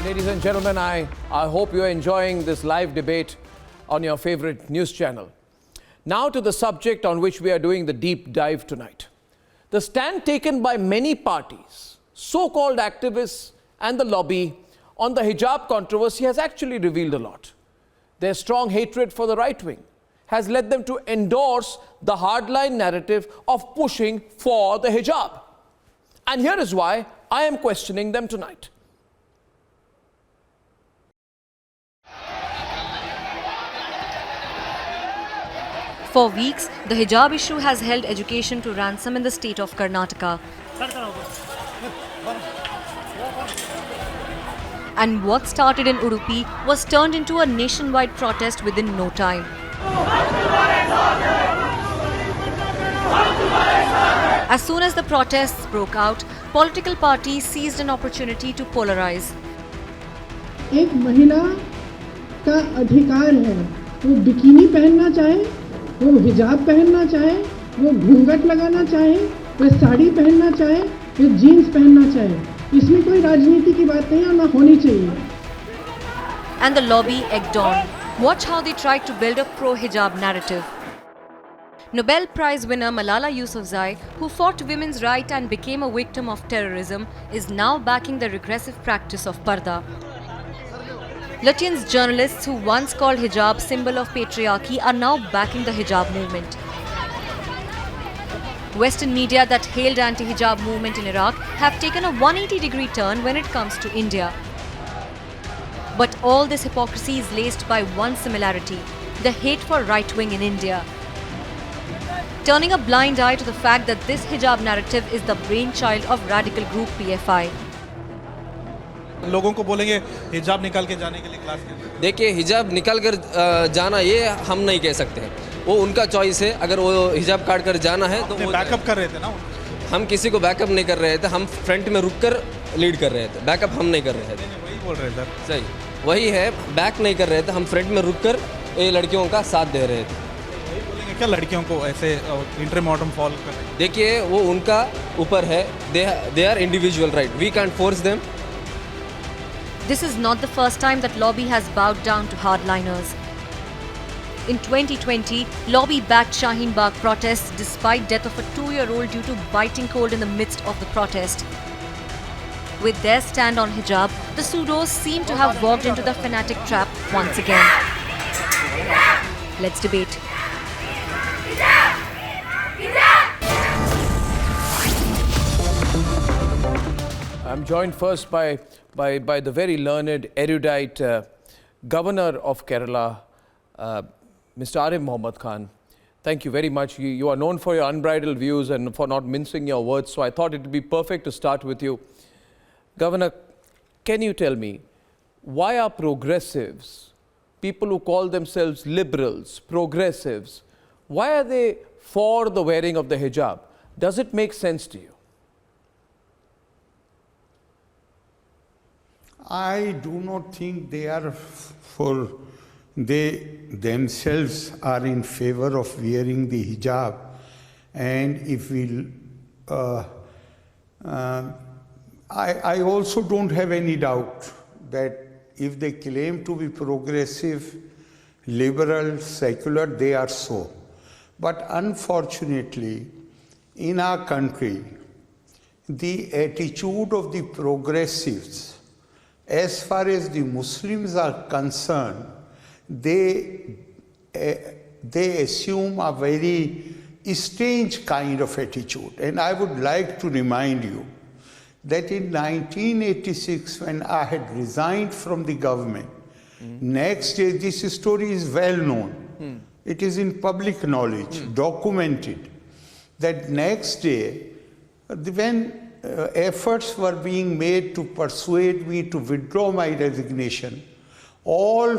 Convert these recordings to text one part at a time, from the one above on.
Ladies and gentlemen, I hope you're enjoying this live debate on your favorite news channel. Now to the subject on which we are doing the deep dive tonight. The stand taken by many parties, so-called activists and the lobby on the hijab controversy has actually revealed a lot. Their strong hatred for the right wing has led them to endorse the hardline narrative of pushing for the hijab. And here is why I am questioning them tonight. For weeks, the hijab issue has held education to ransom in the state of Karnataka. And what started in Udupi was turned into a nationwide protest within no time. As soon as the protests broke out, political parties seized an opportunity to polarize. एक महिला का अधिकार है, वो bikini पहनना चाहे, वो हिजाब पहनना चाहे, वो घूंघट लगाना चाहे, वो साड़ी पहनना चाहे, वो जीन्स पहनना चाहे. इसमें कोई राजनीति की बात नहीं और ना होनी चाहिए. And the lobby egged on. Watch how they tried to build a pro-hijab narrative. Nobel Prize winner Malala Yousafzai, who fought women's rights and became a victim of terrorism, is now backing the regressive practice of parda. Lutyens journalists who once called hijab symbol of patriarchy are now backing the hijab movement. Western media that hailed anti-hijab movement in Iraq have taken a 180-degree turn when it comes to India. But all this hypocrisy is laced by one similarity: the hate for right-wing in India. Turning a blind eye to the fact that this hijab narrative is the brainchild of radical group PFI. लोगों को बोलेंगे हिजाब निकाल के जाने के लिए class के. देखिए, हिजाब निकाल कर जाना ये हम नहीं कह सकते हैं, वो उनका चॉइस है. अगर वो हिजाब काट कर जाना है तो वो बैकअप कर रहे थे ना. हम किसी को बैकअप नहीं कर रहे थे, हम फ्रंट में रुक कर लीड कर रहे थे. बैकअप हम नहीं कर रहे थे. वही बोल रहे थे सही, वही है. बैक नहीं कर रहे थे, हम फ्रंट में रुक कर ये लड़कियों का साथ दे रहे थे. बोलेंगे क्या लड़कियों को ऐसे इंटर मॉडर्न फॉलो कर रहे हैं? देखिए, वो उनका ऊपर है. They are individual right, we can't force them. This is not the first time that lobby has bowed down to hardliners. In 2020, lobby backed Shaheen Bagh protests despite death of a 2-year-old due to biting cold in the midst of the protest. With their stand on hijab, the Pseudos seem to have walked into the fanatic trap once again. Let's debate. I'm joined first by the very learned, erudite Governor of Kerala, Mr. Arif Mohammad Khan. Thank you very much. You are known for your unbridled views and for not mincing your words, so I thought it would be perfect to start with you. Governor, can you tell me, why are progressives, people who call themselves liberals, progressives, why are they for the wearing of the hijab? Does it make sense to you? I do not think they are they themselves are in favor of wearing the hijab. And if we, I also don't have any doubt that if they claim to be progressive, liberal, secular, they are so. But unfortunately, in our country, the attitude of the progressives, as far as the Muslims are concerned, they assume a very strange kind of attitude. And I would like to remind you that in 1986, when I had resigned from the government, next day, this story is well known. It is in public knowledge, documented, that next day, when efforts were being made to persuade me to withdraw my resignation, all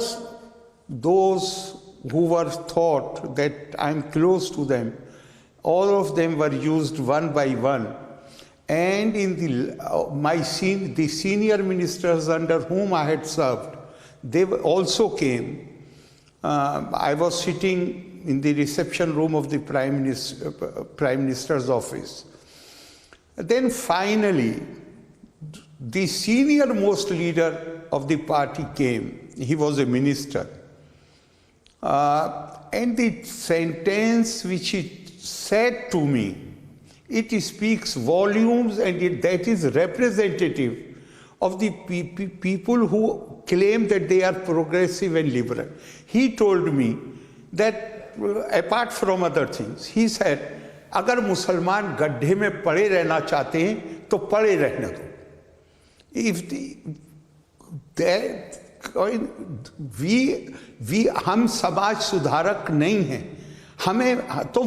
those who were thought that I'm close to them, all of them were used one by one. And in the senior ministers under whom I had served, they also came. I was sitting in the reception room of the Prime Minister's office. Then finally, the senior most leader of the party came. He was a minister. And the sentence which he said to me, it speaks volumes, and that is representative of the people who claim that they are progressive and liberal. He told me that, apart from other things, he said, अगर मुसलमान गड्ढे में पड़े रहना चाहते हैं तो पड़े रहने दो. हम समाज सुधारक नहीं हैं, हमें तो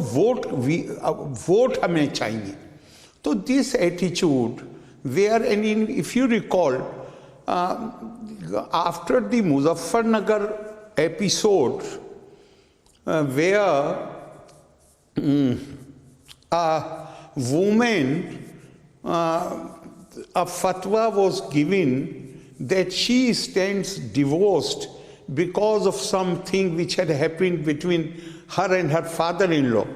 वोट हमें चाहिए. तो this attitude where, and if you recall, after the Muzaffarnagar episode where a woman, a fatwa was given that she stands divorced because of something which had happened between her and her father-in-law.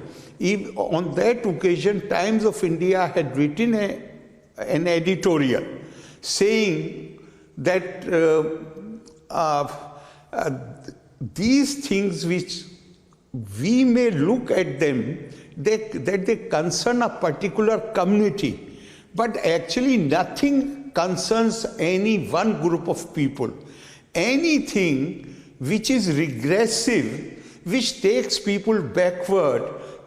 On that occasion, Times of India had written an editorial saying that these things which we may look at them, that they concern a particular community, but actually nothing concerns any one group of people. Anything which is regressive, which takes people backward,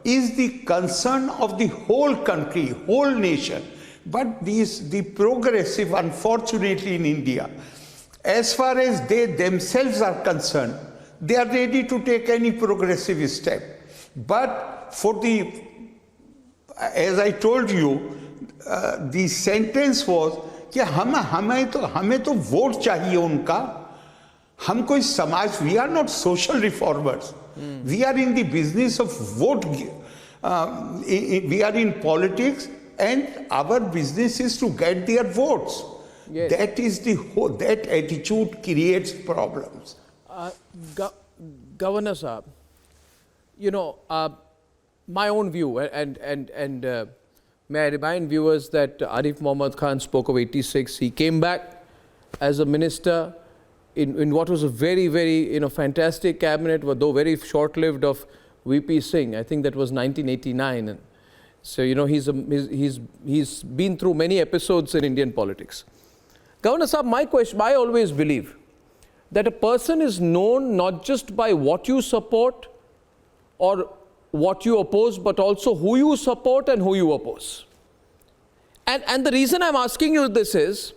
is the concern of the whole country, whole nation. But the progressive, unfortunately in India, as far as they themselves are concerned, they are ready to take any progressive step. But for as I told you, the sentence was कि हमें तो vote चाहिए उनका, हम कोई समाज, we are not social reformers. We are in the business of vote. We are in politics, and our business is to get their votes. Yes. That is that attitude creates problems. Governor Saab, you know, my own view, and may I remind viewers that Arif Muhammad Khan spoke of 86. He came back as a minister in what was a very, very fantastic cabinet, though very short-lived, of VP Singh. I think that was 1989. And so he's been through many episodes in Indian politics. Governor Saab, my question, I always believe that a person is known not just by what you support or what you oppose, but also who you support and who you oppose. And the reason I'm asking you this is,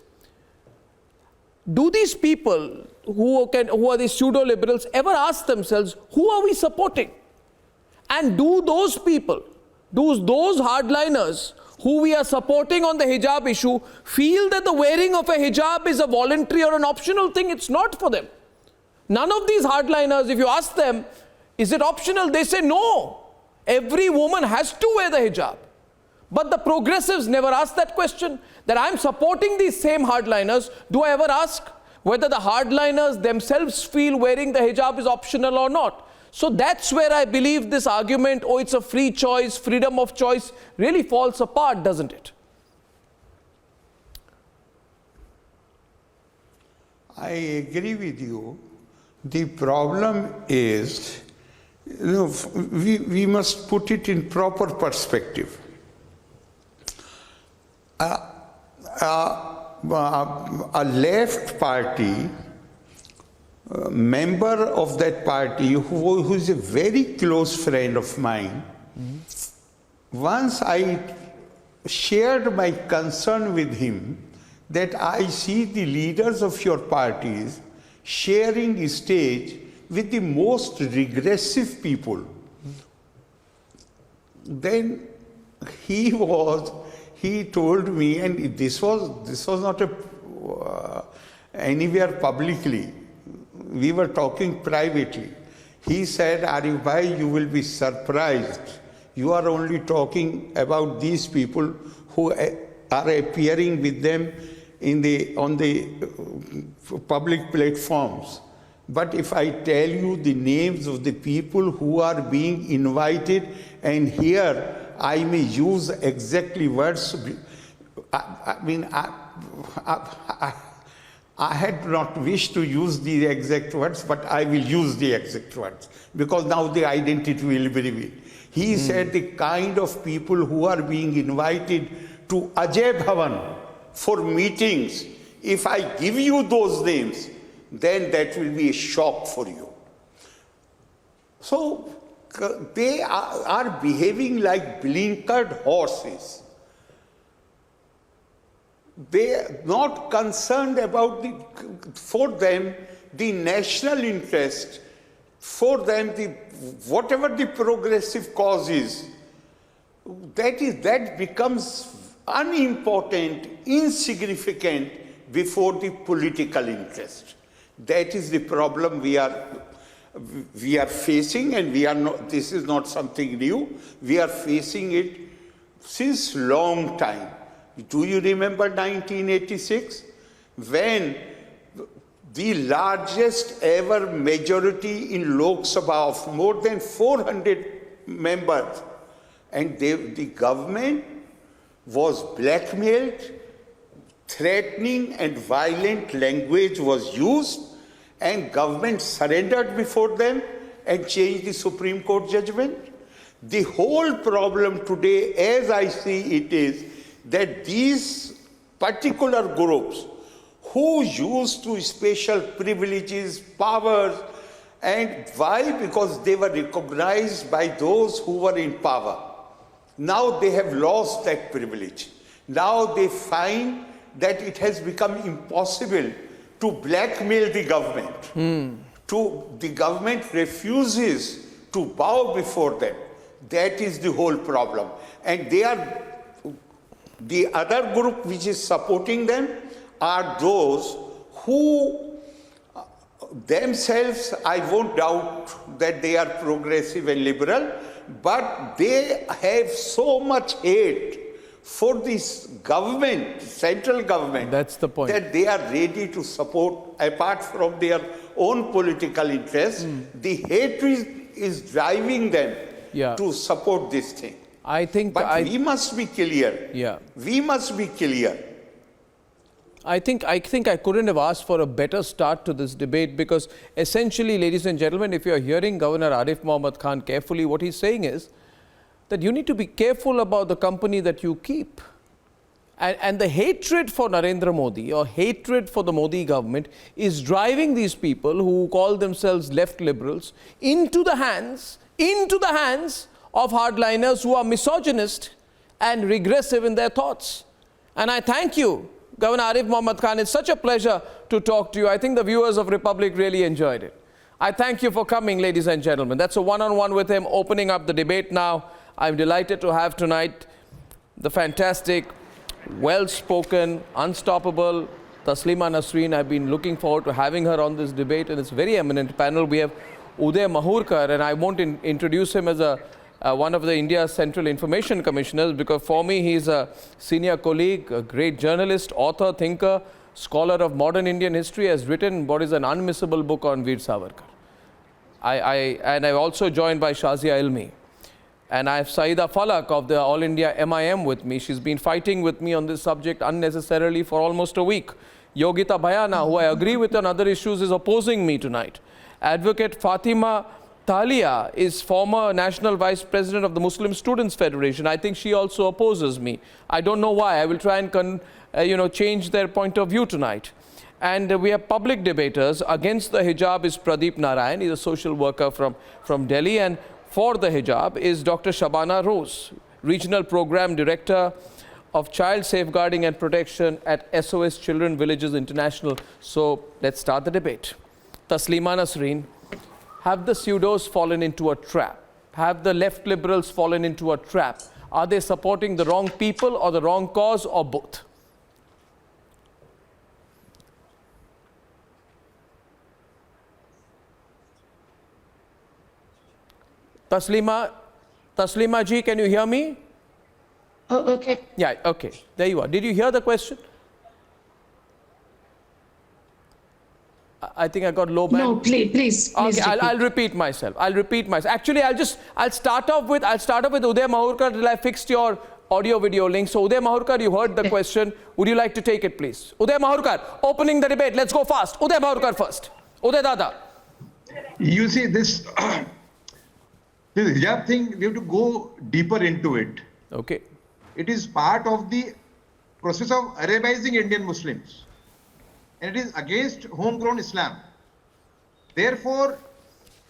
do these people who are these pseudo-liberals ever ask themselves, who are we supporting? And do those people, those hardliners who we are supporting on the hijab issue, feel that the wearing of a hijab is a voluntary or an optional thing? It's not for them. None of these hardliners, if you ask them, is it optional? They say no. Every woman has to wear the hijab. But the progressives never ask that question, that I'm supporting these same hardliners. Do I ever ask whether the hardliners themselves feel wearing the hijab is optional or not? So that's where I believe this argument, oh, it's a free choice, freedom of choice, really falls apart, doesn't it? I agree with you. The problem is, we must put it in proper perspective. A left party, member of that party who is a very close friend of mine, once I shared my concern with him that I see the leaders of your parties sharing stage with the most regressive people. Then he told me, and this was not anywhere publicly. We were talking privately. He said, Arif bhai, you will be surprised. You are only talking about these people who are appearing with them on the public platforms. But if I tell you the names of the people who are being invited, and here I may use exactly words, I had not wished to use the exact words, but I will use the exact words because now the identity will be revealed. He said the kind of people who are being invited to Ajay Bhavan for meetings, if I give you those names, then that will be a shock for you. So they are behaving like blinkered horses. They are not concerned about for them, the national interest, for them, whatever the progressive cause is, that becomes unimportant, insignificant before the political interest. That is the problem we are facing, and we are not, this is not something new. We are facing it since long time. Do you remember 1986? When the largest ever majority in Lok Sabha of more than 400 members, and the government was blackmailed, threatening and violent language was used, and government surrendered before them and changed the Supreme Court judgment. The whole problem today, as I see it, is that these particular groups who used to special privileges, powers, and why? Because they were recognized by those who were in power. Now they have lost that privilege. Now they find that it has become impossible to blackmail the government. The government refuses to bow before them. That is the whole problem. And they are, the other group which is supporting them are those who themselves, I won't doubt that they are progressive and liberal, but they have so much hate for this government, central government, that's the point, that they are ready to support, apart from their own political interests, the hatred is driving them to support this thing. I think, but we must be clear. Yeah. We must be clear. I think I couldn't have asked for a better start to this debate, because essentially, ladies and gentlemen, if you are hearing Governor Arif Mohammad Khan carefully, what he's saying is that you need to be careful about the company that you keep. And the hatred for Narendra Modi or hatred for the Modi government is driving these people who call themselves left liberals into the hands of hardliners who are misogynist and regressive in their thoughts. And I thank you, Governor Arif Mohammad Khan. It's such a pleasure to talk to you. I think the viewers of Republic really enjoyed it. I thank you for coming, ladies and gentlemen. That's a one-on-one with him, opening up the debate now. I'm delighted to have tonight the fantastic, well-spoken, unstoppable Taslima Nasreen. I've been looking forward to having her on this debate, and it's a very eminent panel. We have Uday Mahurkar, and I won't introduce him as one of the India's Central Information Commissioners, because for me he's a senior colleague, a great journalist, author, thinker, scholar of modern Indian history, has written what is an unmissable book on Veer Savarkar. And I'm also joined by Shazia Ilmi. And I have Saida Falak of the All India MIM with me. She's been fighting with me on this subject unnecessarily for almost a week. Yogita Bhayana, who I agree with on other issues, is opposing me tonight. Advocate Fatima Thalia is former National Vice President of the Muslim Students Federation. I think she also opposes me. I don't know why. I will try and change their point of view tonight. And we have public debaters. Against the hijab is Pradeep Narayan. He's a social worker from Delhi. And for the hijab is Dr. Shabana Rose, Regional Program Director of Child Safeguarding and Protection at SOS Children Villages International. So let's start the debate. Taslima Nasreen, have the pseudos fallen into a trap? Have the left liberals fallen into a trap? Are they supporting the wrong people or the wrong cause, or both? Taslima ji, can you hear me? Oh, okay. Yeah, okay. There you are. Did you hear the question? I think I got low band. No, please. Okay, I'll repeat myself. Actually, I'll start off with Uday Mahurkar till I fixed your audio video link. So Uday Mahurkar, you heard the question. Would you like to take it, please? Uday Mahurkar, opening the debate. Let's go fast. Uday Mahurkar first. Uday Dada. You see, this hijab thing, we have to go deeper into it. Okay. It is part of the process of Arabizing Indian Muslims. And it is against homegrown Islam. Therefore,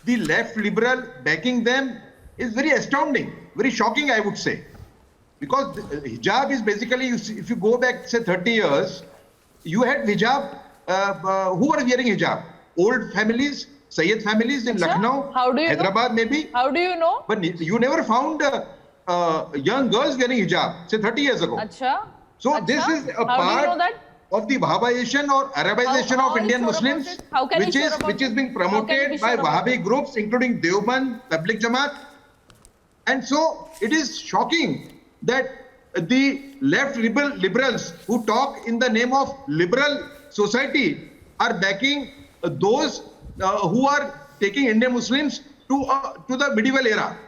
the left liberal backing them is very astounding, very shocking, I would say. Because hijab is basically, if you go back, say, 30 years, you had hijab, who were wearing hijab? Old families, Sayyid families in Lucknow, Hyderabad maybe. How do you know? But you never found young girls wearing hijab, say 30 years ago. So this is a part of the Wahhabization or Arabization of Indian Muslims, which is being promoted by Wahhabi groups, including Deoband, Public Jamaat. And so it is shocking that the left liberals who talk in the name of liberal society are backing those who are taking Indian Muslims to the medieval era.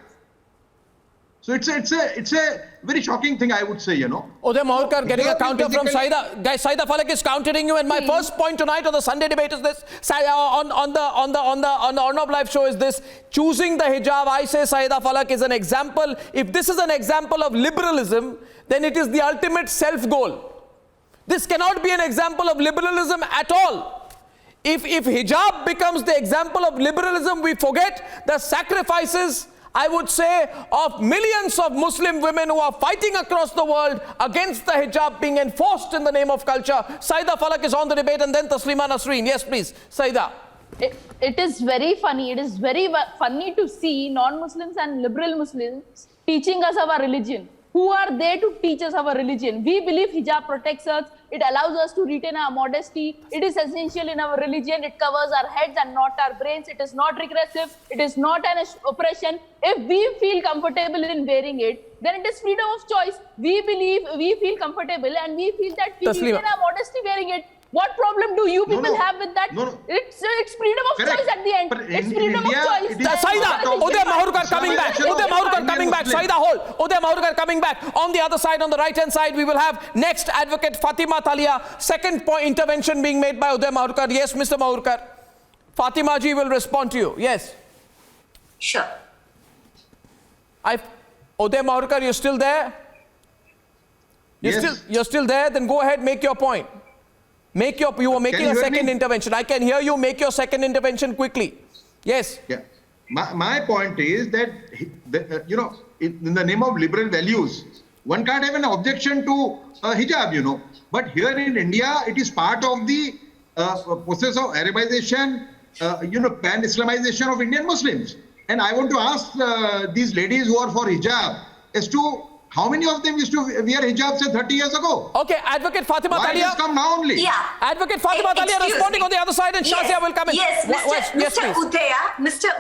So it's a very shocking thing, I would say, you know. Uday Mahurkar getting a counter from Saida. Guys, Saida Falak is countering you. And my first point tonight on the Sunday debate is this. On the Arnab live show is this. Choosing the hijab, I say Saida Falak is an example. If this is an example of liberalism, then it is the ultimate self-goal. This cannot be an example of liberalism at all. If hijab becomes the example of liberalism, we forget the sacrifices, I would say, of millions of Muslim women who are fighting across the world against the hijab being enforced in the name of culture. Saida Falak is on the debate, and then Taslima Nasreen. Yes, please. Saida. It is very funny. It is very funny to see non-Muslims and liberal Muslims teaching us our religion. Who are they to teach us our religion? We believe hijab protects us. It allows us to retain our modesty. It is essential in our religion. It covers our heads and not our brains. It is not regressive. It is not an oppression. If we feel comfortable in wearing it, then it is freedom of choice. We believe, we feel comfortable, and we feel that we retain our modesty wearing it. What problem do you people have with that? It's freedom of choice at the end. It's freedom of choice. Saida, Uday Mahurkar coming back. Uday Mahurkar coming back. Saida, hold. Uday Mahurkar coming back. On the other side, on the right-hand side, we will have next advocate Fatima Thalia. Second point intervention being made by Uday Mahurkar. Yes, Mr. Mahurkar. Fatima ji will respond to you. Yes. Sure. Uday Mahurkar, you're still there? You're still there? Then go ahead, make your point. You were making a second intervention. I can hear you. Make your second intervention quickly. Yes. Yeah. My point is that, you know, in the name of liberal values, one can't have an objection to hijab, you know. But here in India, it is part of the process of Arabization, you know, pan-Islamization of Indian Muslims. And I want to ask these ladies who are for hijab as to how many of them used to wear hijab, say, 30 years ago? Okay, Advocate Fatima Thalia. Why does come now only? Yeah. Advocate Fatima Thalia responding on the other side, and Shazia will come in. Yes, Mr.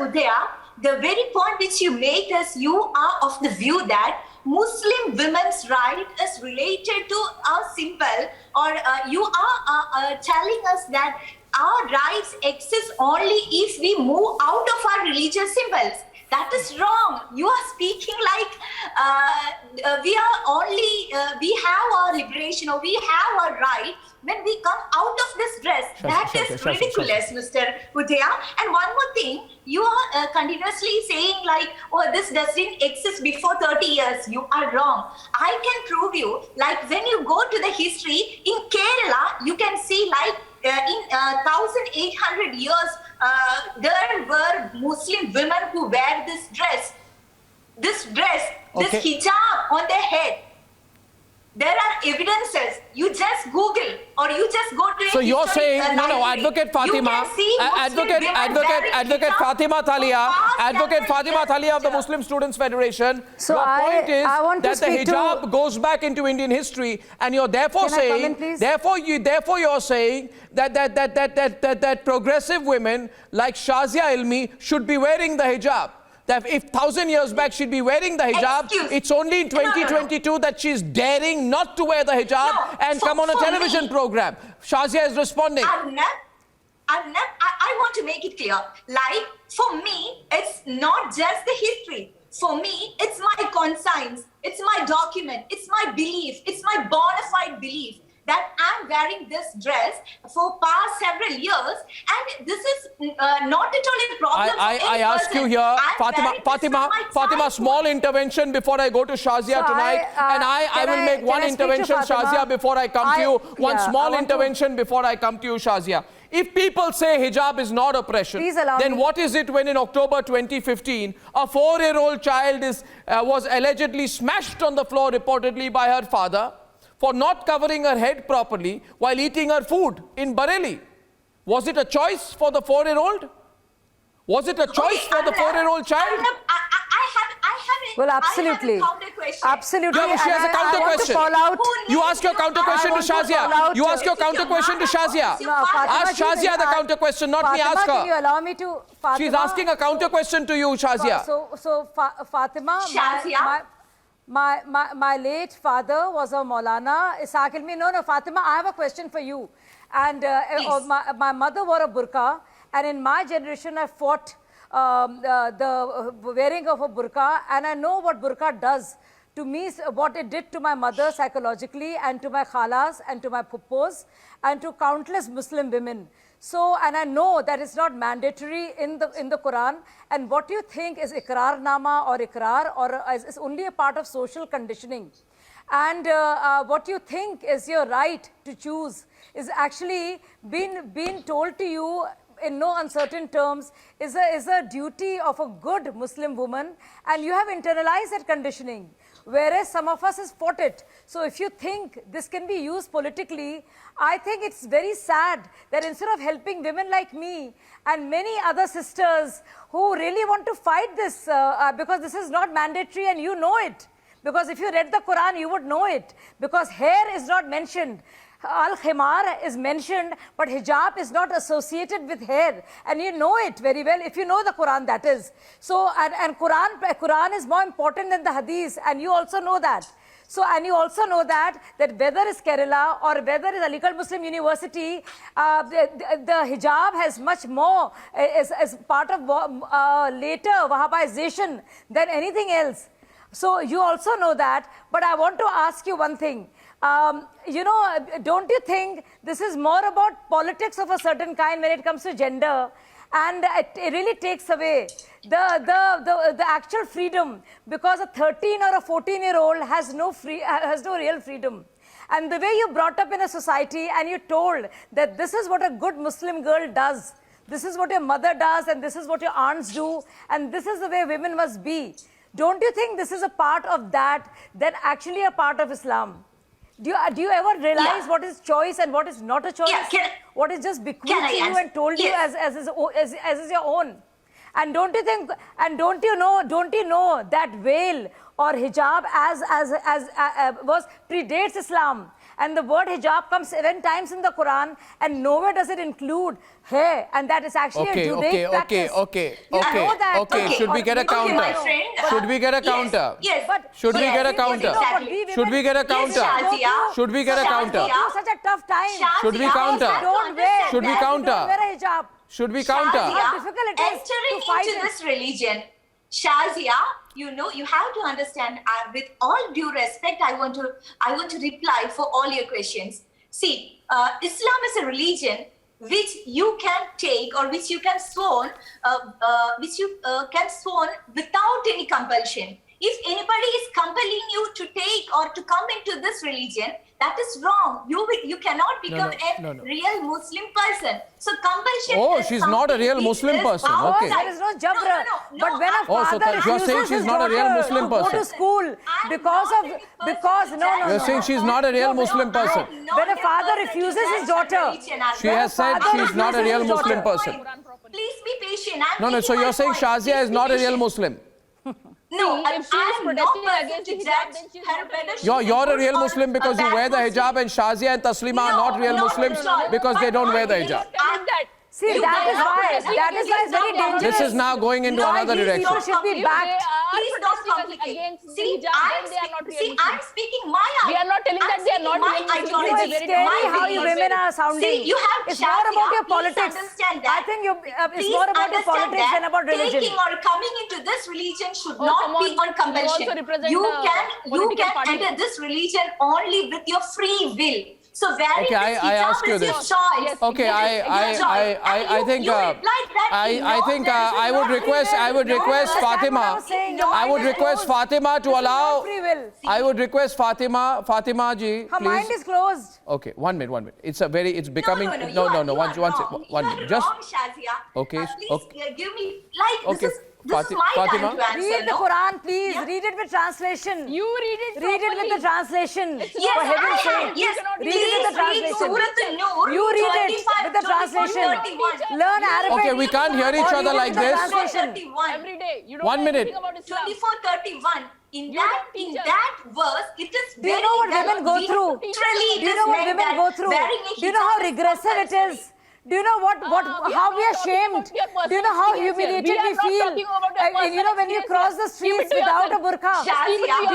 Udaya, the very point which you made is you are of the view that Muslim women's right is related to our symbol, or you are telling us that our rights exist only if we move out of our religious symbols. That is wrong. You are speaking like we have our liberation, or we have our right when we come out of this dress. That is ridiculous, Mr. Udaya. And one more thing, you are continuously saying like, oh, this doesn't exist before 30 years. You are wrong. I can prove you, like when you go to the history, in Kerala, you can see like in 1800 years, there were Muslim women who wear this hijab on their head. There are evidences. You just Google or you just go to. So you're saying no, Advocate Fatima, Advocate Fatima Thalia, Advocate Fatima Thalia of the Muslim Students Federation. So your point is that the hijab to goes back into Indian history, and you're therefore saying, therefore you're saying that progressive women like Shazia Ilmi should be wearing the hijab. That if 1,000 years back she'd be wearing the hijab, it's only in 2022 that she's daring not to wear the hijab and come on a television program. Shazia is responding. Arnab, I want to make it clear. Like, for me, it's not just the history. For me, it's my conscience, it's my document, it's my belief, it's my bona fide belief that I'm wearing this dress for past several years, and this is not at all a problem. I ask you here, Fatima, small intervention before I go to Shazia tonight, and I will make one intervention, Shazia, before I come to you. One small intervention before I come to you, Shazia. If people say hijab is not oppression, then what is it when in October 2015, a 4-year-old child was allegedly smashed on the floor reportedly by her father for not covering her head properly while eating her food in Bareilly? Was it a choice for the 4-year-old? Was it a choice for the 4-year-old child? Well, absolutely. Absolutely. No, she has a counter question. You ask your counter question to Shazia. You ask your counter question to Shazia. Ask Shazia the counter question, not me. Ask her. Can you allow me to? She's asking a counter question to you, Shazia. So Fatima, my late father was a Maulana. Ishaq Ilmi. No, Fatima, I have a question for you. And my mother wore a burqa, and in my generation, I fought the wearing of a burqa, and I know what burqa does to me, what it did to my mother psychologically, and to my khalas, and to my puppos, and to countless Muslim women. So, and I know that it's not mandatory in the Quran. And what you think is ikrar nama or ikrar, or is only a part of social conditioning. And what you think is your right to choose is actually being told to you in no uncertain terms is a duty of a good Muslim woman, and you have internalized that conditioning, whereas some of us has fought it. So if you think this can be used politically, I think it's very sad that instead of helping women like me and many other sisters who really want to fight this, because this is not mandatory and you know it, because if you read the Quran you would know it, because hair is not mentioned. Al-Khimar is mentioned, but hijab is not associated with hair. And you know it very well, if you know the Quran, that is. So, and Quran is more important than the Hadith, and you also know that. So, and you also know that whether it's Kerala or whether it's Aligarh Muslim University, the hijab has much more, as part of later Wahhabization than anything else. So, you also know that, but I want to ask you one thing. You know, don't you think this is more about politics of a certain kind when it comes to gender, and it really takes away the actual freedom, because a 13 or a 14-year-old has no real freedom. And the way you brought up in a society and you told that this is what a good Muslim girl does, this is what your mother does, and this is what your aunts do, and this is the way women must be. Don't you think this is a part of that actually a part of Islam? Do you ever realize what is choice and what is not a choice? What is just bequeathed to you and told you as is your own? And don't you think? And don't you know that veil or hijab was predates Islam? And the word hijab comes 7 times in the Quran, and nowhere does it include hair, and that is actually a Judaic practice. Okay. Should we get a counter? Should we get a counter? Yes. Should we get a counter? Should we get a counter? Should we get a counter? Such a tough time. Should we counter? Don't wear. Should we counter? Don't wear a hijab. Should we counter? Shazia, difficult it is entering to fight into it. this religion, Shazia, you know, you have to understand. With all due respect, I want to reply for all your questions. See, Islam is a religion which you can take or which you can sworn, without any compulsion. If anybody is compelling you to take or to come into this religion, that is wrong. You cannot become a real Muslim person. So compulsion. Oh, she's not a real Muslim person. Okay. There is no jabra. But when a father you're saying she's not a real Muslim person. Go to school because You're saying she's not a real Muslim person. When a father refuses his daughter, she has said she's not a real Muslim person. Please be patient. No. So you're saying Shazia is not a real Muslim. No, if she is protesting against the hijab, then she's not a You're a real Muslim because you wear the hijab, and Shazia and Taslima are not real Muslims because they don't wear the hijab. See, that is why it's very dangerous. This is now going into another direction. People should be backed. Please don't complicate. See, I'm speaking my ideology. We are not telling that they are not real Muslims. It's scary how you women are sounding. See, you have it's more about your please politics. understand that. I think it's more about your politics than about religion. Taking or coming into this religion should not be on compulsion. You can enter this religion only with your free will. So wearing Okay, this I hijab ask you is your this. choice. Okay, I think I would request Fatima. I would request Fatima to allow. I would request Fatima ji, Her please. mind is closed. Okay, 1 minute. It's becoming No. One minute. Just wrong, Shazia. Okay, Please okay. give me Okay, this is my Fatima. time to answer. Read the no? Quran, please. Read it with translation. You read it Read it with the translation. Yes, for heaven's I sake. have. Yes, Read it with the translation. Surah An-Nur, You read it 25, with the 24, translation. 31. Learn Arabic. Okay, we can't hear each Or other read it like with the this. translation. 31. every day. You don't 1 know minute. anything about Islam. 24:31. In You that don't teach us. verse, it is Do you know what women go through? Literally, Do you know what women go through? Do you know how regressive it is? Do you know how we are shamed? Do you know how humiliated we feel? You know, when you cross the streets without a burqa. Do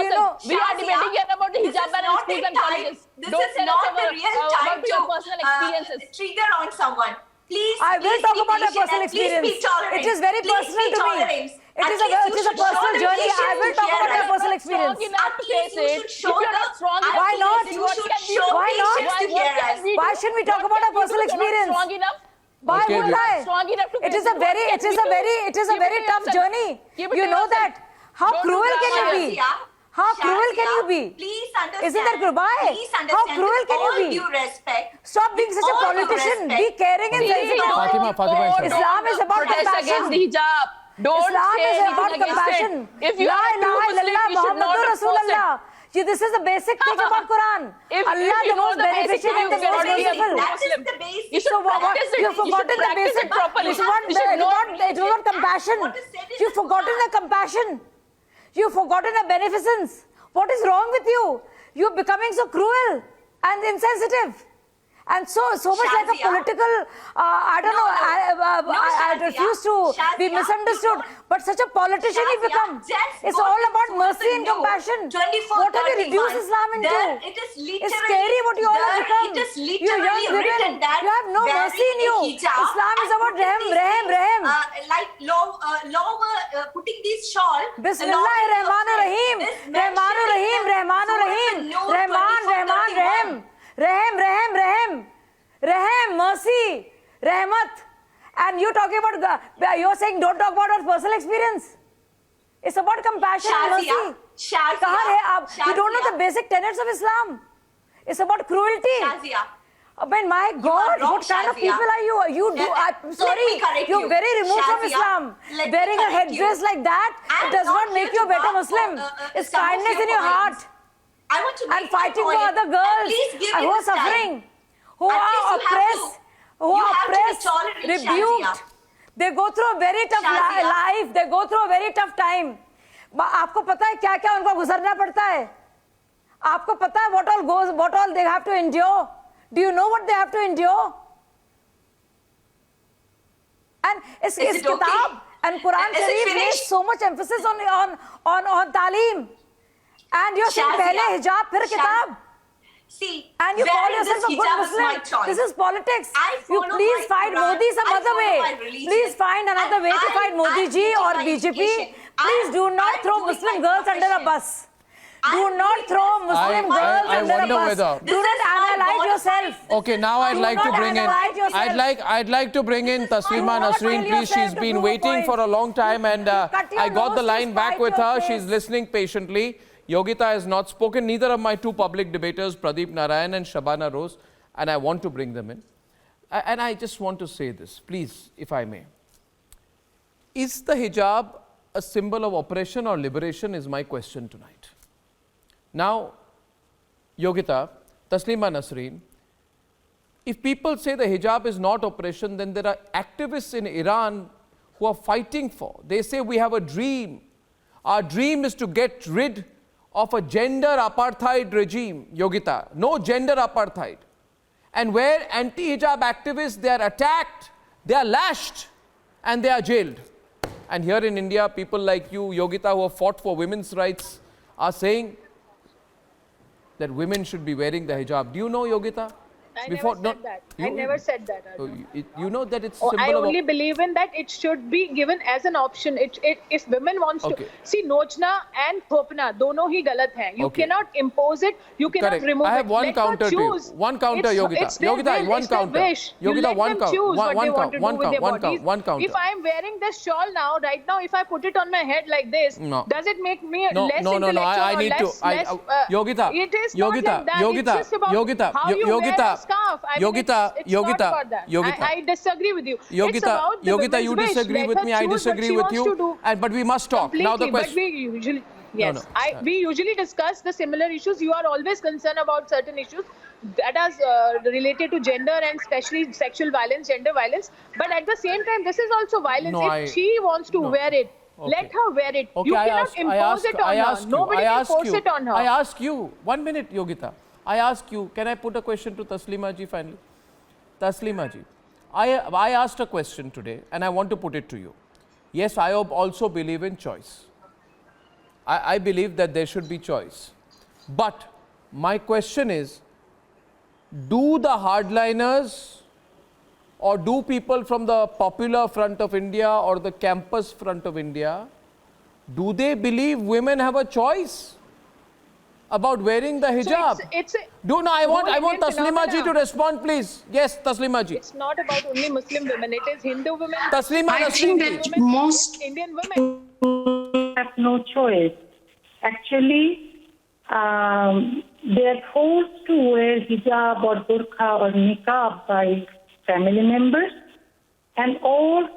you know? We are debating here about the hijab ban in schools and colleges. This Don't is tell not us the real time about your personal experiences. to trigger on someone. Please, I will please talk be about my patient personal and please be experience. tolerant. It is very Please personal be to me. tolerant. It At is a least you should personal show the journey. I patience will to talk hear about my us. personal experience. At least you should show Why not? You should show Why not? patience to hear us. Why shouldn't we talk about our personal experience? Strong enough. Why Okay, would I? Strong enough to It is a very tough journey. You know that. How cruel can you be? How cruel can you be? Please understand. Isn't that cruel? Please understand. How cruel can you All be? due respect. Stop being such a All due politician. respect. Be caring and sensitive. Fatima. Islam is about protest against compassion. the hijab. Don't Islam say is about anything against compassion. it. If you La are a true ilaha Muslim, illallah, you should not Muhammadur oppose it. Rasulullah. This is the basic thing about Quran. Allah, you the know most the basic beneficent thing, and the you most cannot be a merciful. That is the basic. You should practice it. You've forgotten the practice basic. it properly. It's not compassion. You've forgotten the compassion. You've forgotten the beneficence. What is wrong with you? You're becoming so cruel and insensitive. And so much like a Shazia. political, I don't know, I Shazia. refuse to be Shazia, misunderstood. But such a politician you Shazia, become. just It's go all to about Surah mercy and An-Nur, compassion. 24, What have you reduced 31. Islam into? There it is literally. It's scary what you all have there become. It is You literally young women, written that you have no mercy in you. Islam is about rehem. Like putting these shawl. Bismillahirrahmanirrahim. Rahmanirrahim. Rahman. Rehem. Rehem, mercy, rahmat. And you're talking about, you're saying don't talk about our personal experience. It's about compassion and mercy. You don't know the basic tenets of Islam. It's about cruelty. I mean, my God, wrong, what kind of Shazia. people are you? I'm sorry, you're very removed from Shazia, Islam. let me Wearing a correct you. headdress like that, I'm it does not not make here you a to better mark Muslim. It's some of kindness your in your heart. points. I want to make And fighting my for point. other girls Please give me who are this time. suffering, who At are least you have oppressed, to- who you are have to be oppressed, tolerant, rebuked. Shazia. They go through a very tough Shazia. life. They go through a very tough time. आपको पता है क्या क्या उनको गुजरना पड़ता है? आपको पता है what all they have to endure? Do you know what they have to endure? And Is it okay? kitab and Quran Is it Sharif finished? lays so much emphasis on talim. And you're saying Shazia. pehle hijab, fir kitab. See, And you call wearing yourself this a good hijab is my Muslim. choice. This is politics. I You follow please my find Quran. Modi some I other follow way. my religion. Please find another way to fight Modi ji or my BJP. education. Please do not I'm throw doing Muslim my girls under a profession. bus. Do I'm not doing throw this. Muslim I girls under a wonder bus. whether- Do not analyze yourself. Okay, now I'd Do like to not bring in. analyze yourself. I'd like to bring in Taslima Do not Nasreen, kill please. yourself She's to been prove a waiting point. for a long time, and Cut your I got the nose to line back spite with your her. face. She's listening patiently. Yogita has not spoken. Neither of my two public debaters, Pradeep Narayan and Shabana Rose, and I want to bring them in. And I just want to say this, please, if I may. Is the hijab a symbol of oppression or liberation? Is my question tonight. Now, Yogita, Taslima Nasreen, if people say the hijab is not oppression, then there are activists in Iran who are fighting for. They say we have a dream. Our dream is to get rid of a gender apartheid regime, Yogita. No gender apartheid. And where anti-hijab activists, they are attacked, they are lashed and they are jailed. And here in India, people like you, Yogita, who have fought for women's rights, are saying that women should be wearing the hijab. Do you know, Yogita? I never said that. I never said that. You know that it's I only believe in that it should be given as an option. If women wants to see Nochna and Thopna, dono hi galat hai. You cannot impose it. You cannot remove it. I have one counter to you. One counter, Yogita. Yogita, one counter. Yogita, one counter. One counter. If I am wearing this shawl now, right now, if I put it on my head like this, does it make me less intellectual I need to. Yogita, it is not like that. It's just about how you wear a scarf. I mean, it's not about that. I disagree with you. Yogita, you disagree with me. I disagree with you. But we must talk. Now the question. But we usually, yes, we usually discuss the similar issues. You are always concerned about certain issues that are related to gender and especially sexual violence, gender violence. But at the same time, this is also violence. If she wants to wear it, let her wear it. You cannot impose it on her. Nobody can force it on her. I ask you, 1 minute, Yogita. I ask you, can I put a question to Taslima ji finally? Taslima ji, I asked a question today and I want to put it to you. Yes, I also believe in choice. I believe that there should be choice. But my question is, do the hardliners or do people from the popular front of India or the campus front of India, do they believe women have a choice about wearing the hijab? I want Taslima ji to respond, please. Yes, Taslima ji. It's not about only Muslim women. It is Hindu women. Taslima, I think that most Indian women have no choice. Actually, they are forced to wear hijab or burqa or niqab by family members, and all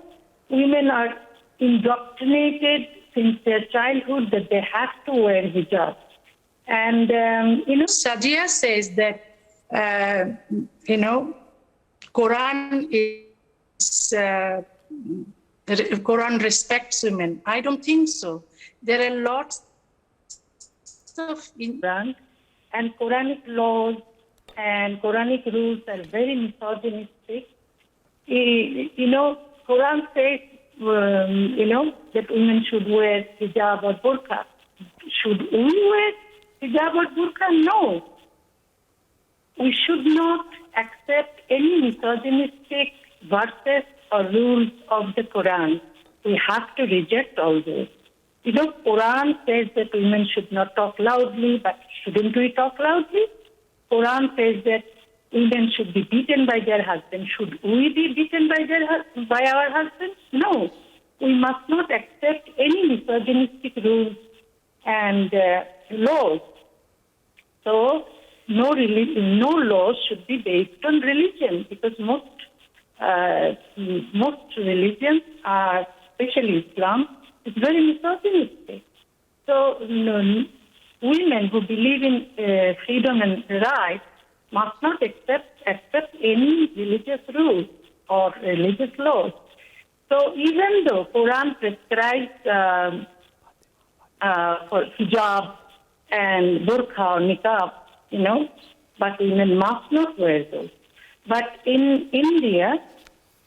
women are indoctrinated since their childhood that they have to wear hijab. And, Sadia says that, Quran Quran respects women. I don't think so. There are lots of in Quran, and Quranic laws and Quranic rules are very misogynistic. Quran says, that women should wear hijab or burqa. Should we wear hijab or burqa? No. We should not accept any misogynistic verses or rules of the Quran. We have to reject all this. Quran says that women should not talk loudly, but shouldn't we talk loudly? Quran says that women should be beaten by their husbands. Should we be beaten by our husbands? No. We must not accept any misogynistic rules and laws. So no laws should be based on religion, because most religions are, especially Islam, is very misogynistic. So women who believe in freedom and rights must not accept any religious rules or religious laws. So even though Quran prescribes for hijab and burqa or niqab, but women must not wear those. But in India,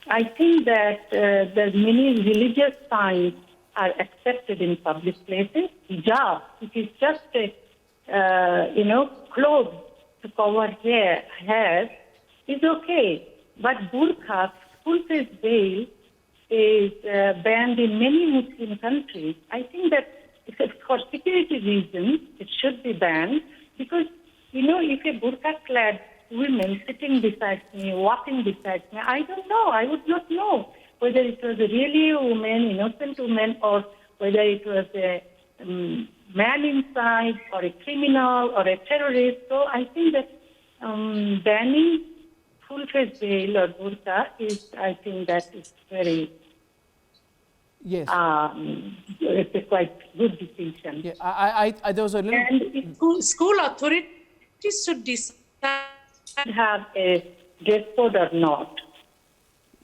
I think that the many religious signs are accepted in public places. Hijab, it is just a, clothes to cover hair is okay. But burqa, full-face veil, is banned in many Muslim countries. I think that for security reasons, it should be banned, because, if a burqa-clad woman sitting beside me, walking beside me, I don't know. I would not know whether it was really a woman, innocent woman, or whether it was a man inside, or a criminal, or a terrorist. So I think that banning full-face veil or burqa is, I think that is very... Yes. It's a quite good decision. Yeah, there was a little... And school authorities should decide have a dress code or not.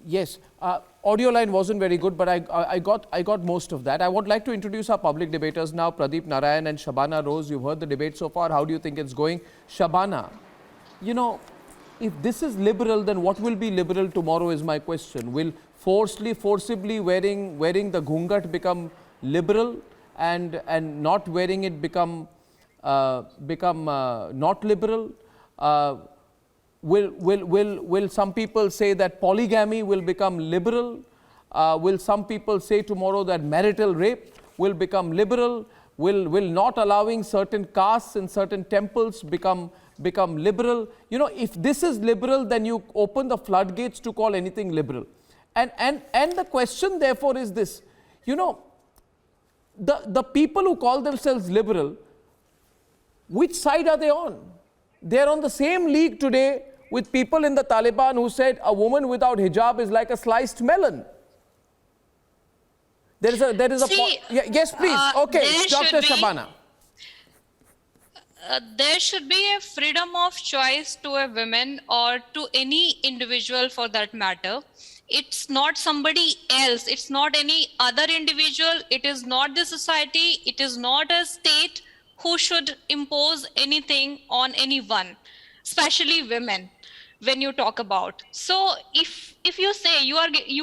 Yes. Audio line wasn't very good, but I got most of that. I would like to introduce our public debaters now, Pradeep Narayan and Shabana Rose. You've heard the debate so far. How do you think it's going? Shabana, if this is liberal, then what will be liberal tomorrow is my question. Will forcibly wearing the ghungat become liberal, and not wearing it become not liberal? Will some people say that polygamy will become liberal? Will some people say tomorrow that marital rape will become liberal? Will not allowing certain castes in certain temples become liberal? You know, if this is liberal, then you open the floodgates to call anything liberal. And the question therefore is this, you know, the people who call themselves liberal, which side are they on? They are on the same league today with people in the Taliban who said a woman without hijab is like a sliced melon. There is a yes, please. Okay, Dr. Shabana. There should be a freedom of choice to a woman or to any individual for that matter. It's not somebody else. It's not any other individual. It is not the society. It is not a state who should impose anything on anyone, especially women, when you talk about. So if you say you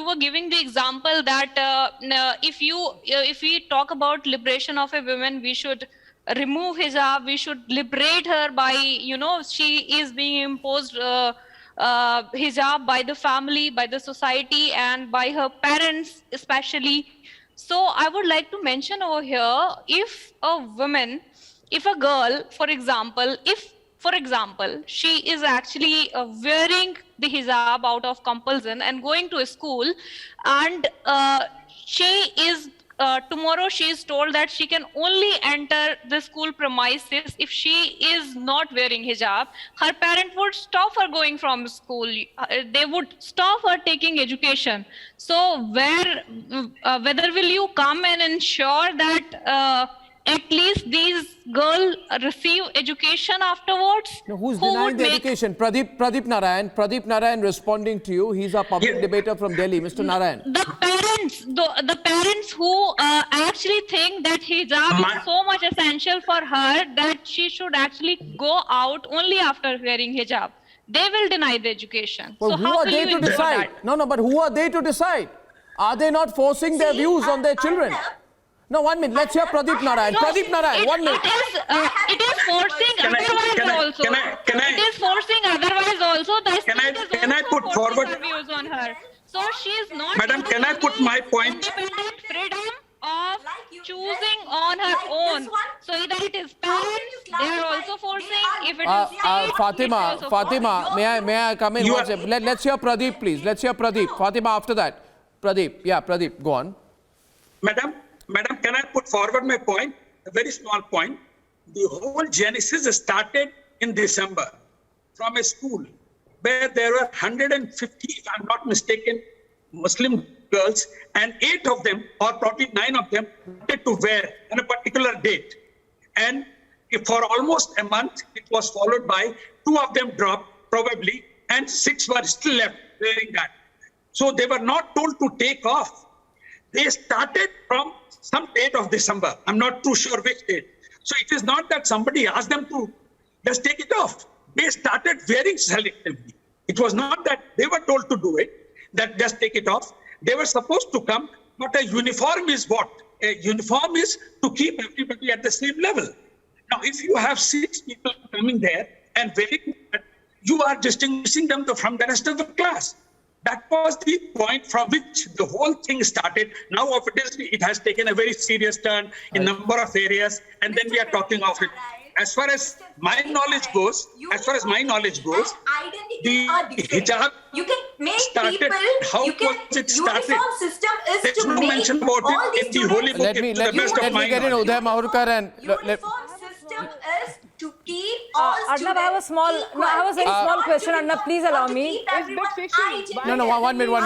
were giving the example that if we talk about liberation of a woman, we should remove hijab, we should liberate her by, you know, she is being imposed hijab by the family, by the society, and by her parents especially. So I would like to mention over here, if a girl, for example, she is actually wearing the hijab out of compulsion and going to a school, and she is tomorrow she is told that she can only enter the school premises if she is not wearing hijab, her parent would stop her going from school. They would stop her taking education. So whether will you come and ensure that at least these girls receive education afterwards? No, who's denying the education? Pradeep Narayan responding to you. He's a public debater from Delhi. Mr. Narayan. The parents who actually think that hijab is so much essential for her that she should actually go out only after wearing hijab, they will deny the education. Well, so who how are will they you to decide? that? No, but who are they to decide? Are they not forcing their views on their children? No, 1 minute. Let's hear Pradeep Narayan. No, Pradeep Narayan, 1 minute. It is forcing otherwise also. It is forcing otherwise also. Can I put forward views on her? So she is not. Madam, can I put my point? Independent freedom of choosing on her own. So either it is parents, they are also forcing. If it is Fatima, may I come in? Let's hear Pradeep, please. Let's hear Pradeep. Fatima, after that. Pradeep, go on. Madam, can I put forward my point? A very small point. The whole genesis started in December from a school where there were 150, if I'm not mistaken, Muslim girls, and 8 of them, or probably 9 of them, wanted to wear on a particular date. And for almost a month, it was followed by 2 of them dropped, probably, and 6 were still left wearing that. So they were not told to take off. They started from some date of December. I'm not too sure which date. So it is not that somebody asked them to just take it off. They started wearing selectively. It was not that they were told to do it, that just take it off. They were supposed to come, but a uniform is what? A uniform is to keep everybody at the same level. Now, if you have 6 people coming there and wearing that, you are distinguishing them from the rest of the class. That was the point from which the whole thing started. Now, obviously, it has taken a very serious turn in number of areas, and then we are talking of it. As far as my knowledge goes, the hijab started. How was it started? There's no mention about it in the holy book. Let me get in Uday Mahurkar and system is to keep all Arnab, I have a very small question. Arnab, please allow me. No, 1 minute. 1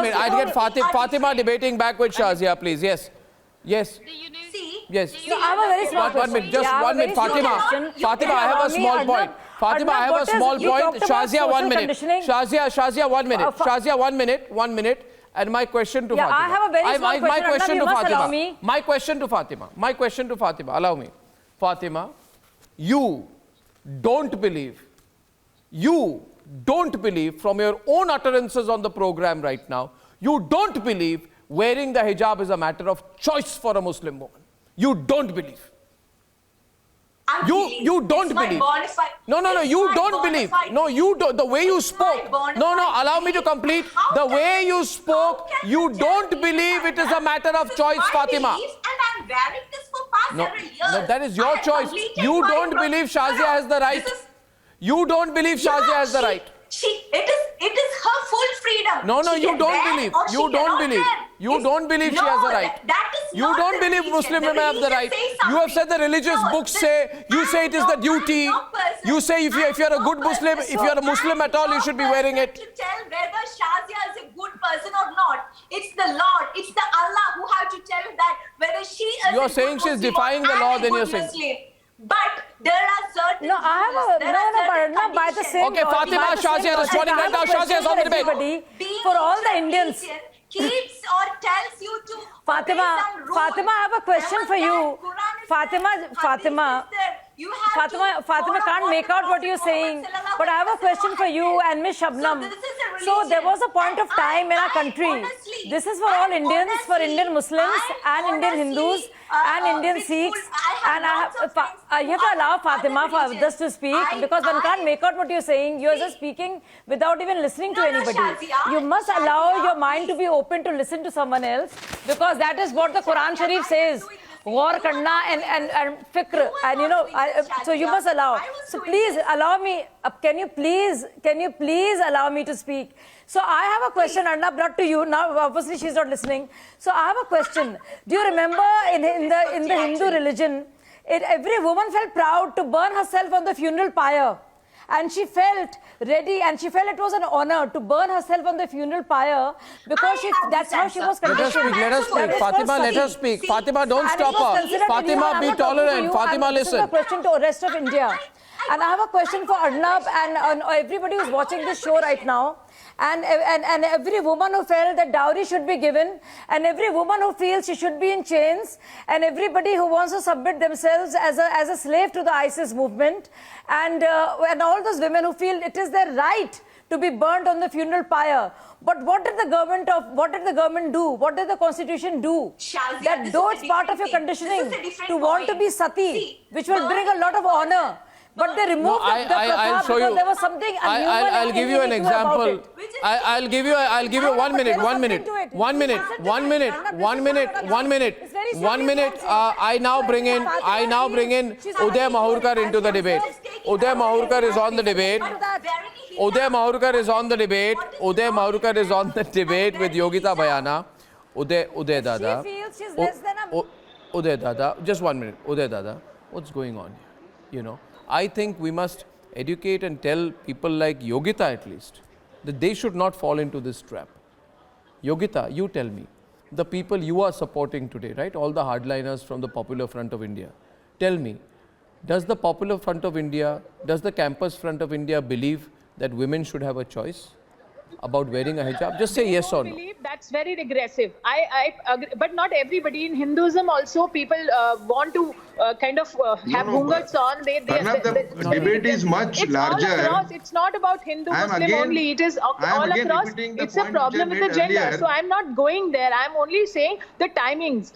minute. I'd get Fatima debating back with Shazia, please. Yes. No, I have a very small question. 1 minute. Just 1 minute. Fatima, I have a small point. Shazia, 1 minute. Shazia, 1 minute. Shazia, 1 minute. And my question to Fatima. I have a very small question. You must allow me. My question to Fatima. Allow me. Fatima, you don't believe don't believe, from your own utterances on the program right now, you don't believe wearing the hijab is a matter of choice for a Muslim woman. You don't believe. You don't believe. No, you don't believe. No, you don't. The way you spoke. No, allow me to complete. The way you spoke, you don't believe it is a matter of choice, Fatima. And I'm wearing this for past several years. No, that is your choice. You don't believe Shazia has the right. You don't believe Shazia has the right. It is her full freedom. No, you don't believe. You don't believe. You don't believe she has the right. You don't believe Muslim women have the right. You have said the religious books say, you say it is the duty. You say if you're a good Muslim, if you're a Muslim at all, you should be wearing it. To tell whether Shazia is a good person or not. It's the Lord, it's the Allah who have to tell that whether she is You're saying she's defying the law, then you're saying. But there are certain No, I have a no, by the same Okay, Fatima, Shazia responding right now. Shazia is on the debate. For all the Indians. Keeps or tells you to Fatima, I have a question for you. Fatima can't make out what you're saying. But I have a question for you and Miss Shabnam. So there was a point of time in our country. This is for all Indians, for Indian Muslims and Indian Hindus and Indian Sikhs. And you have to allow Fatima for others to speak because one can't make out what you're saying. You're just speaking without even listening to anybody. You must allow your mind to be open to listen to someone else because that is what the Quran Sharif says. War karna and fikr, and so you must allow. So please allow me. Can you please allow me to speak? So I have a question, Arnab, not to you. Now obviously she's not listening. So I have a question. Do you remember in the Hindu religion, every woman felt proud to burn herself on the funeral pyre. And she felt ready, and she felt it was an honor to burn herself on the funeral pyre because that's how she was conditioned. Let her speak. Fatima, let her speak. Fatima, don't stop her. Fatima, be tolerant. Fatima, listen. This is a question to the rest of India. And I have a question for Arnab and everybody who's watching this show right now. And every woman who felt that dowry should be given, and every woman who feels she should be in chains, and everybody who wants to submit themselves as a slave to the ISIS movement, and all those women who feel it is their right to be burnt on the funeral pyre. But what did the government do? What did the constitution do? That though it's part of your conditioning to want to be sati, which will bring a lot of honor. But they removed the I'll show you. There was something I'll give you an example. I'll give you 1 minute. I now bring in Uday Mahurkar into the debate. Uday Mahurkar is on the debate. Uday Mahurkar is on the debate. Uday Mahurkar is on the debate with Yogita Bayana. Uday Dada. She feels she's less than a... Uday Dada, just 1 minute. Uday Dada, what's going on here? I think we must educate and tell people like Yogita at least that they should not fall into this trap. Yogita, you tell me, the people you are supporting today, right? All the hardliners from the Popular Front of India. Tell me, does the Popular Front of India, does the Campus Front of India believe that women should have a choice about wearing a hijab? Just say yes or no. I believe that's very regressive. I agree, but not everybody. In Hinduism also, people want to have ghungats on. The debate is much larger. It's not about Hindu Muslim only. It is all across. It's a problem with the gender. Earlier. So I'm not going there. I'm only saying the timings.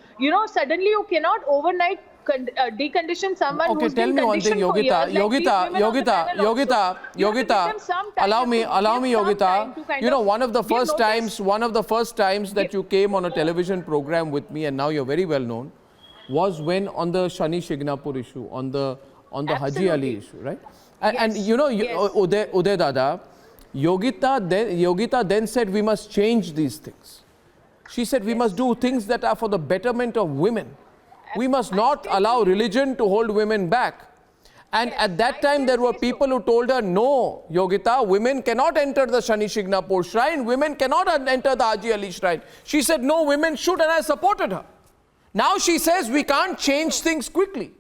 Suddenly you cannot overnight decondition someone okay, who's tell been me one thing, Yogita, allow me, Yogita. One of the first times that you came on a television program with me, and now you're very well known, was when on the Shani Shignapur issue, on the Haji Ali issue, right? And Uday Dada, Yogita then said we must change these things. She said we must do things that are for the betterment of women. We must not allow religion to hold women back. And at that time, there were people who told her, no, Yogita, women cannot enter the Shani Shignapur shrine. Women cannot enter the Haji Ali shrine. She said, no, women should, and I supported her. Now she says we can't change things quickly.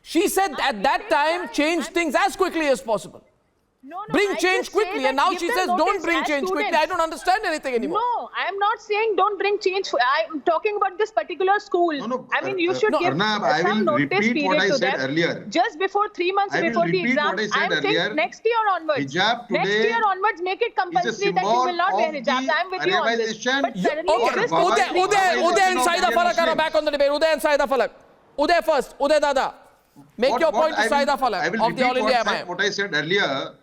She said at that time, change things as quickly as possible. Bring change quickly. And now she says, don't bring change quickly. I don't understand anything anymore. No, I am not saying don't bring change. I am talking about this particular school. I mean, you should give Arnab, some notice period to them. Earlier. Just before 3 months before the exam. I am saying next year onwards. Hijab today next year onwards, make it compulsory that you will not wear hijab. I am with you on this. But suddenly, Uday and Saida Falak are back on the debate. Uday and Saida Falak. Uday first. Uday Dada. Make your point to Saida Falak of the All India MIM. What I said earlier,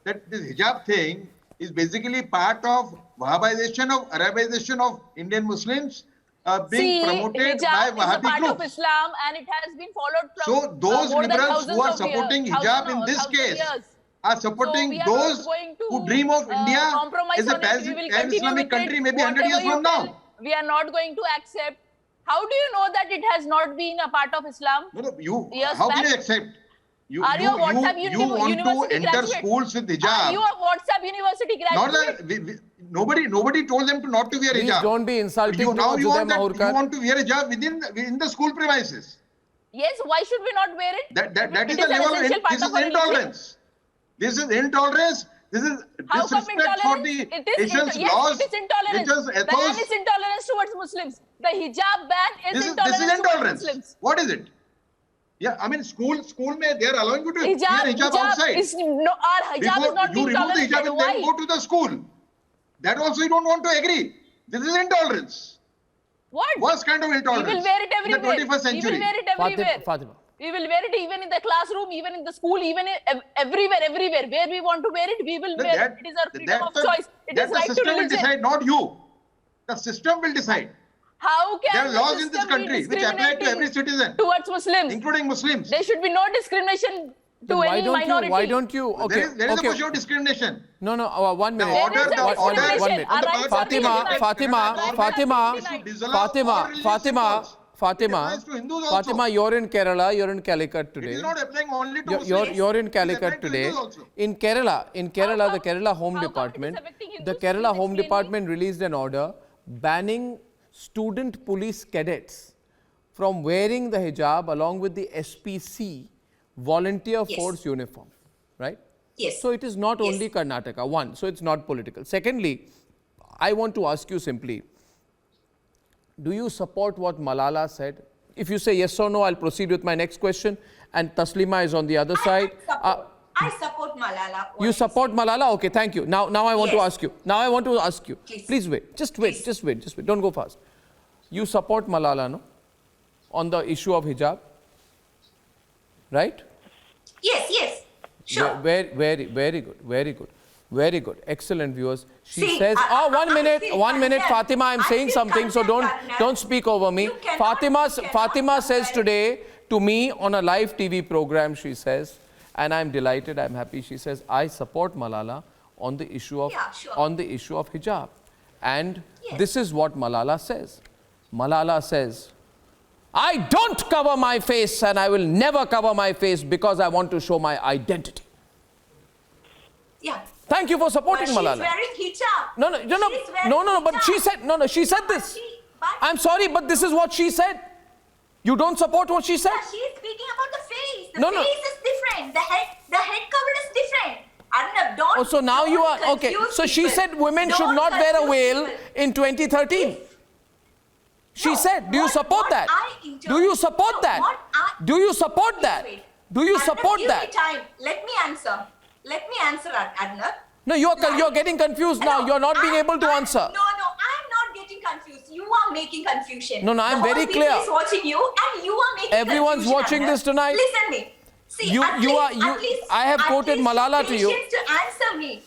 that this hijab thing is basically part of Wahhabization of Arabization of Indian Muslims being promoted by hijab Wahhabi is a part groups. of Islam and it has been followed from So those more than liberals who are thousands of supporting years, hijab in this case are supporting those who dream of India as a pan-Islamic country maybe 100 years from now. We are not going to accept. How do you know that it has not been a part of Islam? No, how can you accept? You want to enter graduate? schools with hijab. Are you a WhatsApp university graduate? Nobody told them to not to wear hijab. Please don't be insulting Now you want Mahurkar. to wear hijab within the school premises. Yes, why should we not wear it? That is the level. This is intolerance. This is intolerance. This is disrespect for the nation's laws. It is intolerance. Ban is intolerance towards Muslims. The hijab ban is intolerance towards Muslims. What is it? Yeah, I mean, school they are allowing you to wear hijab outside. Our hijab is not you being remove the hijab tolerated. and then go to the school. That also you don't want to agree. This is intolerance. What? Worst kind of intolerance. We will wear it everywhere. In the 21st century. We will wear it everywhere. Fatima. We will wear it even in the classroom, even in the school, even everywhere. Where we want to wear it, we will wear it. It is our freedom of choice. It is right to religion. The system will decide, not you. The system will decide. How can there are laws in this country which apply to every citizen, towards Muslims, including Muslims. There should be no discrimination to any minority. Why don't you? Okay, there is a question of discrimination. No, 1 minute. One minute. Fatima, you're in Kerala. You're in Calicut today. It is not applying only to Muslims. You're in Calicut today. In Kerala, the Kerala Home Department released an order banning student police cadets from wearing the hijab along with the SPC volunteer force uniform, right? Yes. So it is not only Karnataka, one, so it's not political. Secondly, I want to ask you simply, do you support what Malala said? If you say yes or no, I'll proceed with my next question. And Taslima is on the other side. I support Malala. You support Malala? Okay, thank you. Now I want to ask you. Please wait. Just wait. Don't go fast. You support Malala, no? On the issue of hijab? Right? Yes. Sure. Very good. Excellent, viewers. She says, 1 minute, Fatima, I'm saying something, so don't speak over me. Fatima says today to me on a live TV program, she says, and I'm delighted, I'm happy, she says, I support Malala on the issue of hijab. And this is what Malala says. Malala says, I don't cover my face and I will never cover my face because I want to show my identity. Yeah. Thank you for supporting Malala. She's wearing hijab. No, but she said this. I'm sorry, but this is what she said. You don't support what she said? Yeah, she's speaking about the face. The face is different. The head cover is different. Arnab, don't. So now you are okay. So she said women should not wear a veil in 2013. She said, do you support that? Do you support that? Do you support that? Do you support that? Let me answer. Arnab. No, you're getting confused now. You're not being able to answer. No, I'm not getting confused. You are making confusion. No, I'm very clear. The whole people is watching you and you are making Everyone's confusion, watching Arnab. this tonight. Listen me. See, I have quoted Malala to you. To answer me.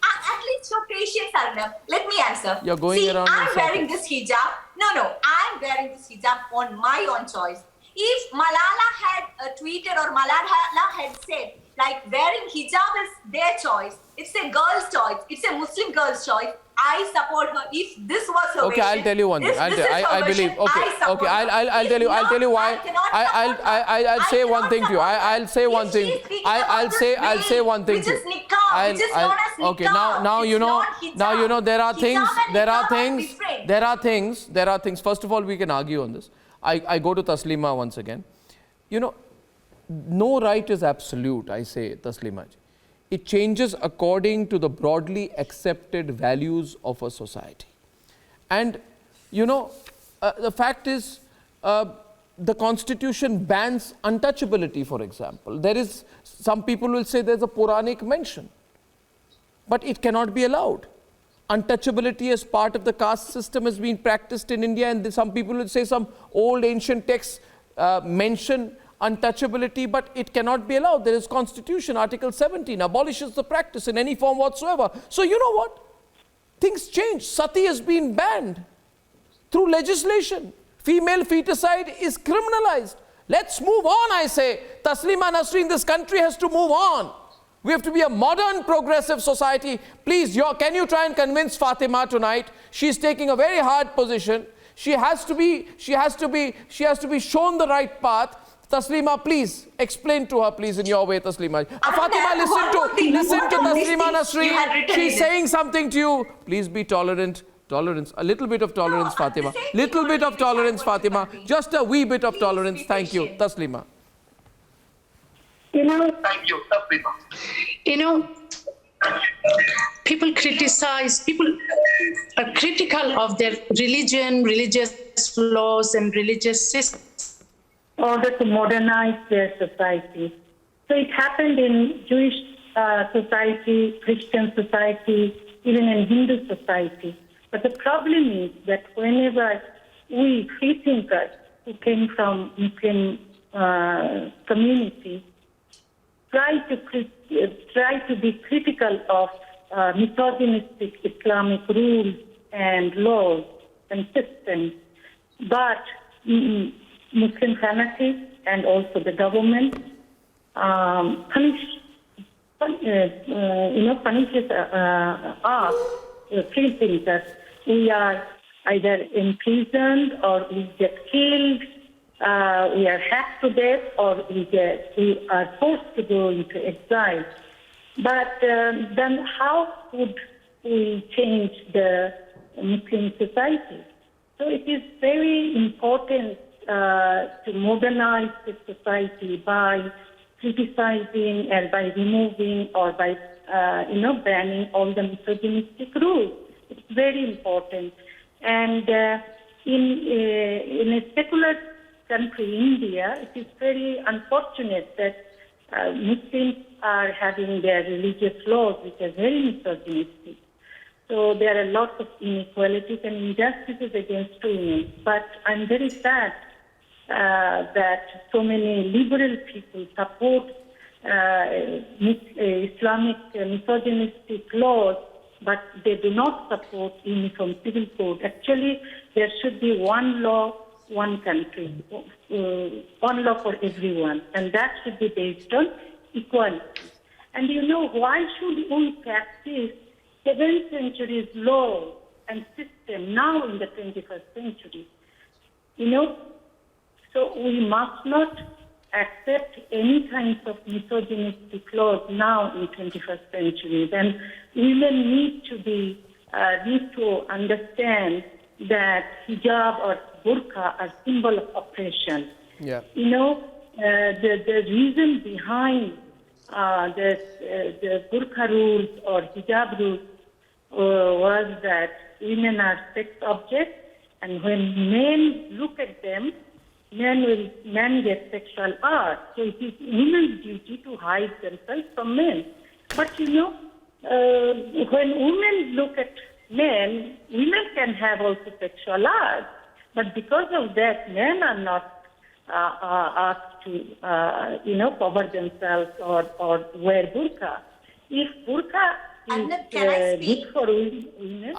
At least show patience, Arnab. Let me answer. You're going around in I'm wearing this hijab. No, I'm wearing this hijab on my own choice. If Malala had tweeted or Malala had said, like wearing hijab is their choice, it's a girl's choice, it's a Muslim girl's choice, I support her. If this was her okay, I'll tell you one thing. I believe. Okay, I'll tell you why. I'll say one thing to you. I'll say one thing. I'll say one thing to you. Okay, now you know there are things. First of all, we can argue on this. I go to Taslima once again. You know, no right is absolute, I say, Taslima ji. it changes according to the broadly accepted values of a society. And, you know, the fact is, the Constitution bans untouchability, for example. There is, some people will say there's a Puranic mention, but it cannot be allowed. Untouchability as part of the caste system has been practiced in India, and some people will say some old ancient texts mention untouchability, but it cannot be allowed. There is Constitution, Article 17, abolishes the practice in any form whatsoever. So you know what? Things change. Sati has been banned through legislation. Female feticide is criminalized. Let's move on, I say. Taslima Nasreen, this country has to move on. We have to be a modern, progressive society. Please, can you try and convince Fatima tonight? She's taking a very hard position. She has to be shown the right path. Taslima, please explain to her, please, in your way, Taslima. Fatima, listen to Taslima Nasreen. She's saying something to you. Please be tolerant. Tolerance, a little bit of tolerance, Fatima. Little bit of tolerance, Fatima. Just a wee bit of tolerance. Thank you, Taslima. You know, thank you, Taslima. You know, people are critical of their religion, religious laws, and religious systems. In order to modernize their society. So it happened in Jewish society, Christian society, even in Hindu society. But the problem is that whenever we free thinkers who came from Muslim community try to be critical of misogynistic Islamic rules and laws and systems, but Muslim fanatics and also the government punishes us, free thinkers. We are either imprisoned or we get killed, we are hacked to death, or we are forced to go into exile. But then how would we change the Muslim society? So it is very important to modernize the society by criticizing and by removing or by banning all the misogynistic rules. It's very important. And in a secular country, India, it is very unfortunate that Muslims are having their religious laws which are very misogynistic. So there are lots of inequalities and injustices against women. But I'm very sad that so many liberal people support Islamic misogynistic laws, but they do not support uniform civil code. Actually, there should be one law, one country, one law for everyone, and that should be based on equality. And you know, why should we practice 7th century's law and system now in the 21st century? You know, so we must not accept any kinds of misogynistic laws now in 21st century. Then women need to understand that hijab or burqa are symbol of oppression. Yeah. You know, the reason behind the burqa rules or hijab rules was that women are sex objects, and when men look at them, men get sexual urge. So it is women's duty to hide themselves from men. But you know, when women look at men, women can have also sexual urge. But because of that, men are not asked to, cover themselves or wear burqa. If burqa is good for women,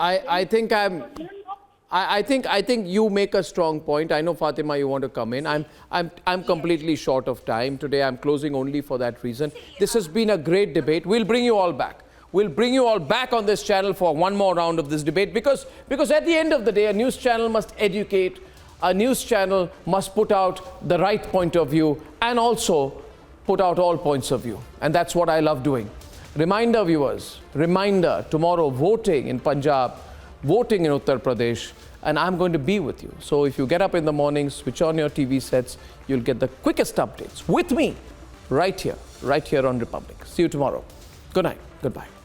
I think you make a strong point. I know, Fatima, you want to come in. I'm completely short of time today. I'm closing only for that reason. This has been a great debate. We'll bring you all back. We'll bring you all back on this channel for one more round of this debate because at the end of the day, a news channel must educate. A news channel must put out the right point of view and also put out all points of view. And that's what I love doing. Reminder, viewers, tomorrow voting in Punjab, voting in Uttar Pradesh, and I'm going to be with you. So if you get up in the morning, switch on your TV sets, you'll get the quickest updates with me right here on Republic. See you tomorrow. Good night. Goodbye.